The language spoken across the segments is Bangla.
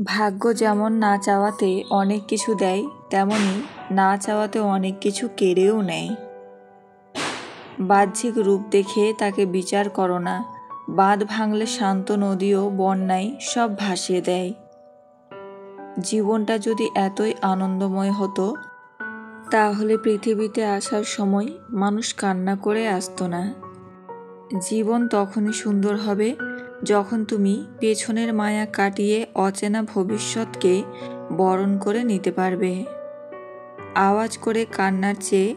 ভাগ্য যেমন না চাওয়াতে অনেক কিছু দেয়, তেমনি না চাওয়াতে অনেক কিছু কেড়েও নেয়। বাহ্যিক রূপ দেখে তাকে বিচার করো না। বাঁধ ভাঙলে শান্ত নদীও বন্যায় সব ভাসিয়ে দেয়। জীবনটা যদি এতই আনন্দময় হতো, তাহলে পৃথিবীতে আসার সময় মানুষ কান্না করে আসতো না। জীবন তখনই সুন্দর হবে যখন তুমি পেছনের মায়া কাটিয়ে অচেনা ভবিষ্যৎকে বরণ করে নিতে পারবে। আওয়াজ করে কান্নার চেয়ে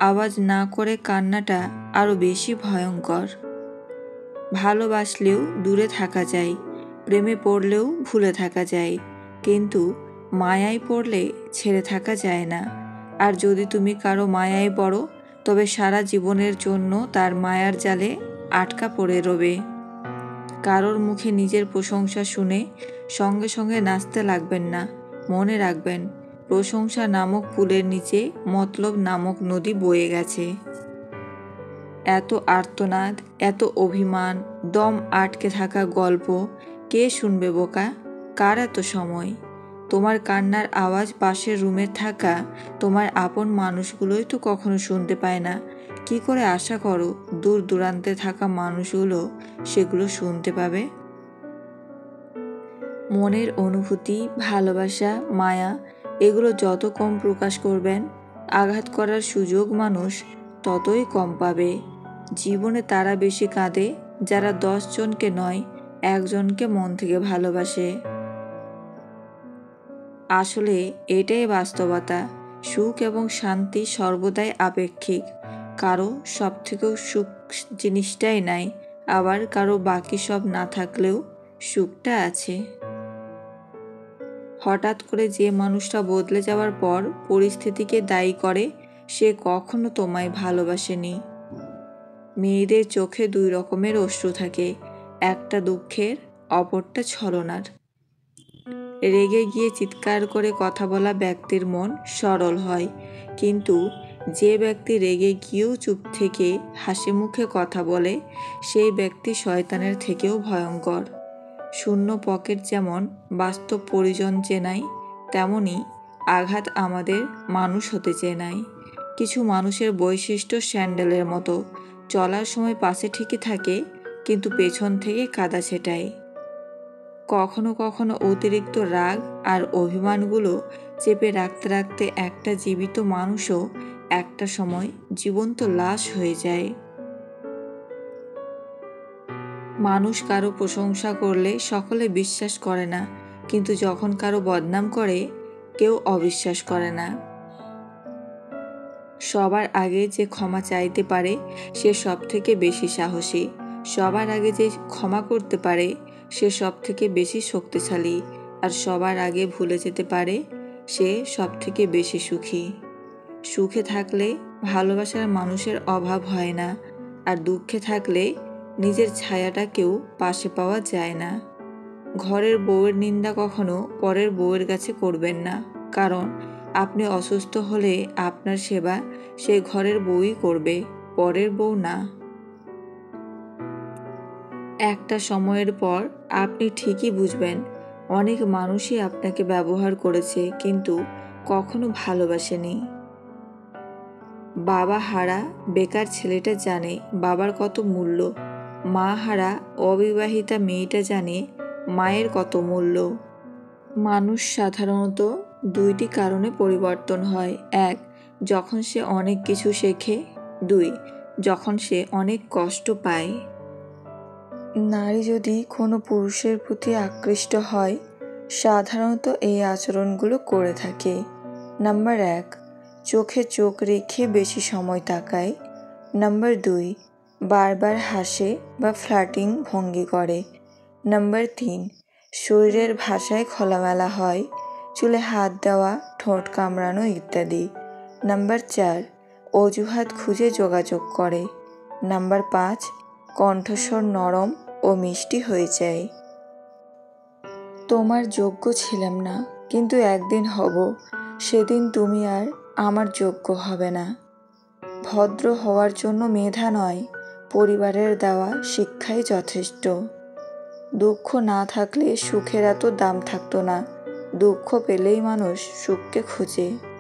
আওয়াজ না করে কান্নাটা আরও বেশি ভয়ঙ্কর। ভালোবাসলেও দূরে থাকা যায়, প্রেমে পড়লেও ভুলে থাকা যায়, কিন্তু মায়ায় পড়লে ছেড়ে থাকা যায় না। আর যদি তুমি কারো মায়ায় পড়ো, তবে সারা জীবনের জন্য তার মায়ার জালে আটকা পড়ে রবে। কারোর মুখে নিজের প্রশংসা শুনে সঙ্গে সঙ্গে নাচতে লাগবেন না। মনে রাখবেন, প্রশংসা নামক পুলের নিচে মতলব নামক নদী বয়ে গেছে। এত আর্তনাদ, এত অভিমান, দম আটকে থাকা গল্প কে শুনবে বোকা? কার এত সময়? তোমার কান্নার আওয়াজ পাশের রুমে থাকা তোমার আপন মানুষগুলোই তো কখনো শুনতে পায় না। কি করে আশা করো দূর দূরান্তে থাকা মানুষগুলো সেগুলো শুনতে পাবে? মনের অনুভূতি, ভালোবাসা, মায়া এগুলো যত কম প্রকাশ করবেন, আঘাত করার সুযোগ মানুষ ততই কম পাবে। জীবনে তারা বেশি কাঁদে যারা 10 জনকে নয়, একজনকে মন থেকে ভালোবাসে। আসলে এটাই বাস্তবতা। সুখ এবং শান্তি সর্বদাই আপেক্ষিক। কারো সব থেকেও সুখ জিনিসটাই নাই, আবার কারো বাকি সব না থাকলেও সুখটা আছে। হঠাৎ করে যে মানুষটা বদলে যাওয়ার পর পরিস্থিতিকে দায়ী করে, সে কখনো তোমায় ভালোবাসেনি। মেয়েদের চোখে 2 রকমের অশ্রু থাকে, একটা দুঃখের, অপরটা ছলনার। রেগে গিয়ে চিৎকার করে কথা বলা ব্যক্তির মন সরল হয়, কিন্তু যে ব্যক্তি রেগে গিয়েও চুপ থেকে হাসি মুখে কথা বলে, সেই ব্যক্তি শয়তানের থেকেও ভয়ঙ্কর। শূন্য পকেট যেমন বাস্তব পরিজন চেনায়, তেমনি আঘাত আমাদের মানুষ হতে চেনায়। কিছু মানুষের বৈশিষ্ট্য স্যান্ডেলের মতো, চলার সময় পাশে ঠিকই থাকে, কিন্তু পেছন থেকে কাদা ছেটায়। কখনো কখনো অতিরিক্ত রাগ আর অভিমানগুলো চেপে রাখতে রাখতে একটা জীবিত মানুষও একটা সময় জীবন্ত লাশ হয়ে যায়। মানুষ কারো প্রশংসা করলে সকলে বিশ্বাস করে না, কিন্তু যখন কারো বদনাম করে কেউ অবিশ্বাস করে না। সবার আগে যে ক্ষমা চাইতে পারে সে সব থেকে বেশি সাহসী। সবার আগে যে ক্ষমা করতে পারে সে সব থেকে বেশি শক্তিশালী। আর সবার আগে ভুলে যেতে পারে সে সব থেকে বেশি সুখী। সুখে থাকলে ভালোবাসার মানুষের অভাব হয় না, আর দুঃখে থাকলে নিজের ছায়াটাকেও পাশে পাওয়া যায় না। ঘরের বউয়ের নিন্দা কখনো পরের বউয়ের কাছে করবেন না, কারণ আপনি অসুস্থ হলে আপনার সেবা সেই ঘরের বউই করবে, পরের বউ না। একটা সময়ের পর আপনি ঠিকই বুঝবেন, অনেক মানুষই আপনাকে ব্যবহার করেছে, কিন্তু কখনো ভালোবাসেনি। বাবা হারা বেকার ছেলেটা জানে বাবার কত মূল্য। মা হারা অবিবাহিতা মেয়েটা জানে মায়ের কত মূল্য। মানুষ সাধারণত 2টি কারণে পরিবর্তন হয়। 1, যখন সে অনেক কিছু শেখে। 2, যখন সে অনেক কষ্ট পায়। নারী যদি কোনো পুরুষের প্রতি আকৃষ্ট হয়, সাধারণত এই আচরণগুলো করে থাকে। নাম্বার 1, চোখে চোখ রেখে বেশি সময় তাকায়। নাম্বার 2, বারবার হাসে বা ফ্লার্টিং ভঙ্গি করে। নাম্বার 3, শরীরের ভাষায় খোলামেলা হয়, চুলে হাত দেওয়া, ঠোঁট কামড়ানো ইত্যাদি। নাম্বার 4, অজুহাত খুঁজে যোগাযোগ করে। নাম্বার 5, কণ্ঠস্বর নরম ও মিষ্টি হয়ে যায়। তোমার যোগ্য ছিলাম না, কিন্তু একদিন হব, সেদিন তুমি আর আমার যোগ্য হবে না। ভদ্র হওয়ার জন্য মেধা নয়, পরিবারের দেওয়া শিক্ষাই যথেষ্ট। দুঃখ না থাকলে সুখের এত দাম থাকতো না। দুঃখ পেলেই মানুষ সুখকে খোঁজে।